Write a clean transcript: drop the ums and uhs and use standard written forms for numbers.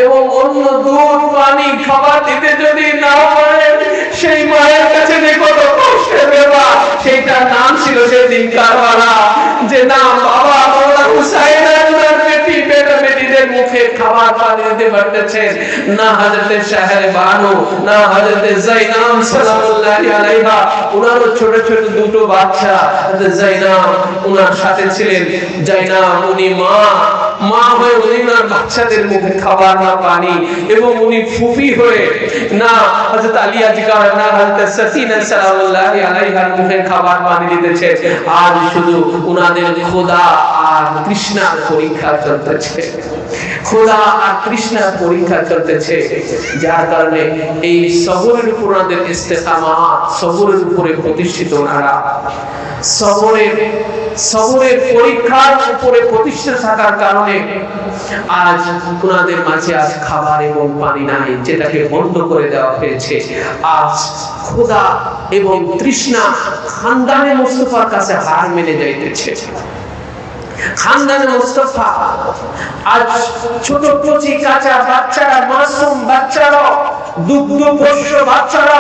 এবং অন্য দুধ পানি খাবার দিতে যদি না পারেন, সেই মায়ের কাছে যে কত কষ্টের ব্যাপার, সেইটার নাম ছিল সেদিন কারবালা। যে নাম বাবা মাওলানা হুসাইন আর ওনার বেটি বেটিদের মুখে খাবার পানি দিতে পারতেছেন না হযরতে শাহরে বানু, না হযরতে যায়নাব সালামুল্লাহি আলাইহা। ওনারও ছোট ছোট দুটো বাচ্চা, হযরত যায়নাব ওনার সাথে ছিলেন। যায়নাব উনি মা হয়ে উনি ওনার বাচ্চাদের মুখে খাবার না পানি, এবং উনি ফুফি হয়ে না হযরত আলী আজগার না হযরত সাকিনা সালামুল্লাহি আলাইহার মুখে খাবার পানি দিতেছে। আজ শুধু উনাদের খোদা আর তৃষ্ণার পরীক্ষা চলতেছে, খোদা আর তৃষ্ণার পরীক্ষা চলতেছে। যার কারণে এই সবরের উপর ওনাদের ইস্তেকামাত, সবরের উপরে প্রতিষ্ঠিত ওনারা, সবরের পরীক্ষার উপরে প্রতিষ্ঠিত থাকার কারণে আজ ওনাদের মাঝে আজ খাবার এবং পানি নাই, যেটাকে বন্ধ করে দেওয়া হয়েছে। আজ ক্ষুধা এবং তৃষ্ণা খানদানে মুস্তাফার কাছে হার মেনে যাইতেছে। খানদানে মুস্তাফা আজ ছোট কচি কাঁচা বাচ্চারা, মাসুম বাচ্চারা, দুগ্ধ পোষ্য বাচ্চারা